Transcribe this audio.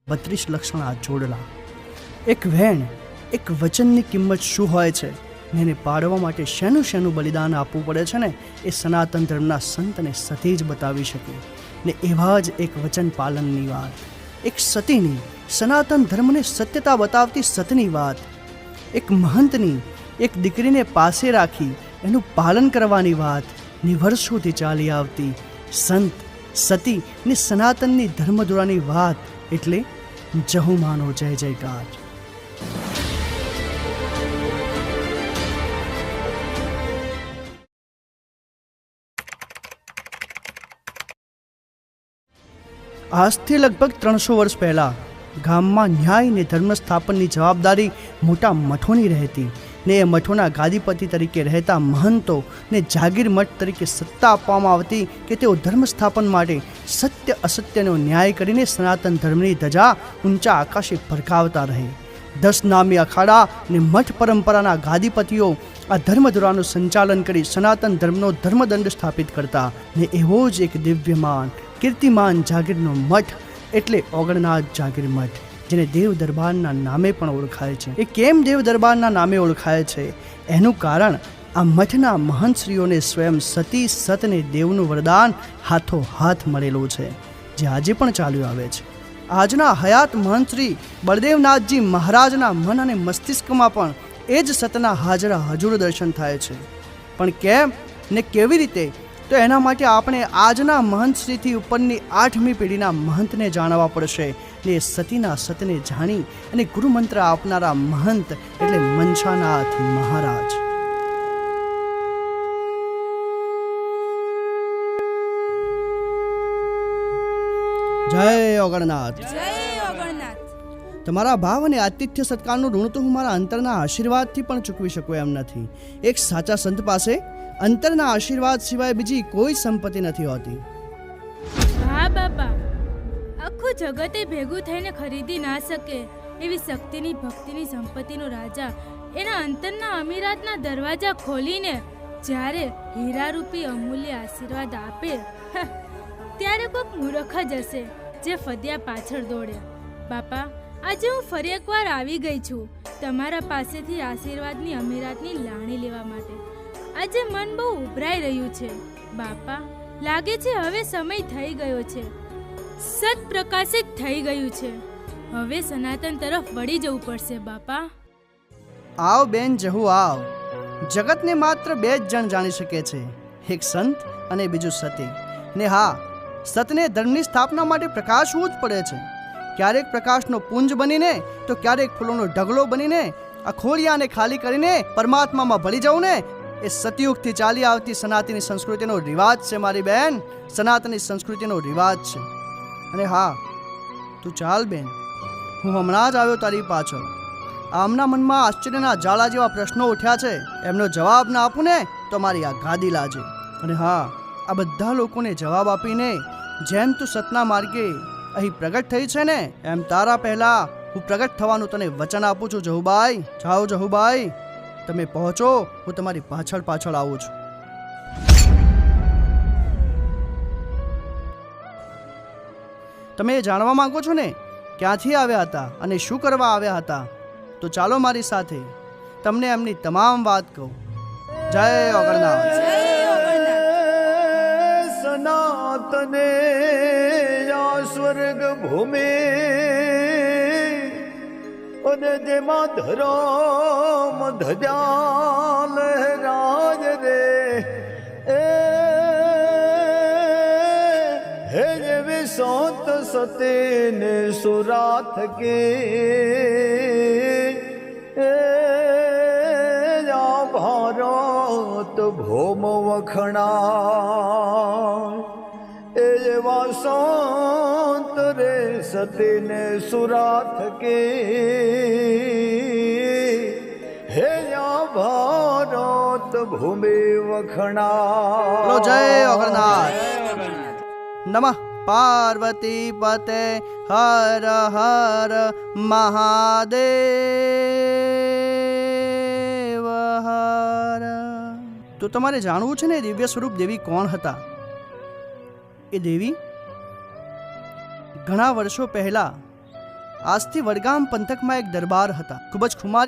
32 લક્ષણા જોડલા. એક વેણ, એક વચનની કિંમત શું હોય છે ને એને પાડવા માટે શેનું બલિદાન આપવું પડે છે ને એ સનાતન ધર્મના સંતને સતી જ બતાવી શકે. ને એવા જ એક વચન પાલનની વાત, એક સતીની સનાતન ધર્મને સત્યતા બતાવતી સતની વાત, એક મહંતની એક દીકરીને પાસે રાખી એનું પાલન કરવાની વાત, ને વર્ષોથી ચાલી આવતી સંત સતી ને સનાતનની ધર્મધુરાની વાત, એટલે જહુમાનો જય જયકાર. આજથી લગભગ 300 વર્ષ પહેલાં ગામમાં ન્યાય ને ધર્મ સ્થાપનની જવાબદારી મોટા મઠોની રહેતી ને એ મઠોના ગાદીપતિ તરીકે રહેતા મહંતો ને જાગીર મઠ તરીકે સત્તા આપવામાં આવતી કે તેઓ ધર્મ સ્થાપન માટે સત્ય અસત્યનો ન્યાય કરીને સનાતન ધર્મની ધજા ઊંચા આકાશે ફરકાવતા રહે. 10 નામી અખાડા ને મઠ પરંપરાના ગાદીપતિઓ આ ધર્મધુરાનું સંચાલન કરી સનાતન ધર્મનો ધર્મદંડ સ્થાપિત કરતા ને એવો જ એક દિવ્યમાન કીર્તિમાન જાગીરનો મઠ એટલે ઓગણનાથ જાગીર મઠ, જેને દેવ દરબારના નામે પણ ઓળખાય છે. એ કેમ દેવ દરબારના નામે ઓળખાય છે? એનું કારણ આ મઠના મહંતશ્રીઓને સ્વયં સતી સતને દેવનું વરદાન હાથો હાથ મળેલું છે, જે આજે પણ ચાલ્યું આવે છે. આજના હયાત મહંતશ્રી બળદેવનાથજી મહારાજના મન અને મસ્તિષ્કમાં પણ એ જ સતના હાજરા હજુર દર્શન થાય છે. પણ કેમ ને કેવી રીતે? તો એના માટે આપણે આજના મહંતશ્રીથી ઉપરની 8મી પેઢીના મહંતને જાણવા પડશે. ને સતીના સતને જાણી અને ગુરુમંત્ર આપનારા મહંત એટલે મનસાનાથ મહારાજ. જય ઓગણનાથ. તમારા ભાવ અને આતિથ્ય સત્કારનું ઋણ તો હું મારા અંતરના આશીર્વાદથી પણ ચૂકવી શકું એમ નથી. એક સાચા સંત પાસે અંતરના આશીર્વાદ સિવાય બીજી કોઈ સંપત્તિ નથી હોતી. હા બાપા, આખું જગતે ભેગું થઈને ખરીદી ના શકે એવી શક્તિની ભક્તિની સંપત્તિનો રાજા એના અંતરના અમીરાતના દરવાજા ખોલીને જ્યારે હીરારૂપી અમૂલ્ય આશીર્વાદ આપે, ત્યારે કોઈક મૂર્ખ જ હશે જે ફદ્યા પાછળ દોડે. બાપા, આજે હું ફરી એકવાર આવી ગઈ છું તમારા પાસેથી આશીર્વાદની અમીરાતની લાણી લેવા માટે. આજે મન બહુ ઉભરાઈ રહ્યું છે બાપા. લાગે છે હવે સમય થઈ ગયો છે, સત પ્રકાશિત થઈ ગયું છે. હવે સનાતન તરફ વળી જવું પડશે બાપા. આવ બેન જહુ આવ. જગતને માત્ર 2 જ જણ જાણી શકે છે, એક સંત અને બીજું સતી. ને હા, સતને ધર્મની સ્થાપના માટે પ્રકાશવું જ પડે છે. ક્યારેક પ્રકાશનો પુંજ બનીને તો ક્યારેક ફૂલોનો ઢગલો બનીને આ ખોળિયાને ખાલી કરીને પરમાત્મામાં ભળી જવું ને એ સતયુગથી ચાલી આવતી સનાતની સંસ્કૃતિનો રિવાજ છે મારી બહેન. સનાતની સંસ્કૃતિનો રિવાજ છે. અને હા, તું ચાલ બેન, હું હમણાં જ આવ્યો તારી પાછળ. આમના મનમાં આશ્ચર્યના જાળા જેવા પ્રશ્નો ઉઠ્યા છે, એમનો જવાબ ના આપું ને તો મારી આ ગાદી લાજે. અને હા, આ બધા લોકોને જવાબ આપીને જેમ તું સતના માર્ગે અહીં પ્રગટ થઈ છે ને, એમ તારા પહેલા હું પ્રગટ થવાનું તને વચન આપું છું જહુબાઈ. જાઓ જહુબાઈ, તમે પહોંચો, હું તમારી પાછળ પાછળ આવું છું. તમે જાણવા માંગો છો ને ક્યાંથી આવ્યા હતા અને શું કરવા આવ્યા હતા? તો ચાલો મારી સાથે તમને એમની તમામ વાત કહું. જય ઓગણનાથ. સનાતને સ્વર્ગ ભૂમિ અને જેમાં ધર્મ ધજા લહેરાજ રે, હે જેવી સંત સતીને સુરાથ કે ભારત ભૌમ વખણા. એવા સંત રે સતીને સુરાથ કે હે ભારત ભૂમિ વખણા. જય ઓગણનાથ. નમઃ પાર્વતી પતે હર હર મહાદેવ હર. તો તમારે જાણવું છે ને દિવ્ય સ્વરૂપ દેવી કોણ હતા? એ દેવી ઘણા વર્ષો પહેલા આજથી વડગામ પંથકમાં એક દરબાર હતા. ખૂબ જ ખુમારી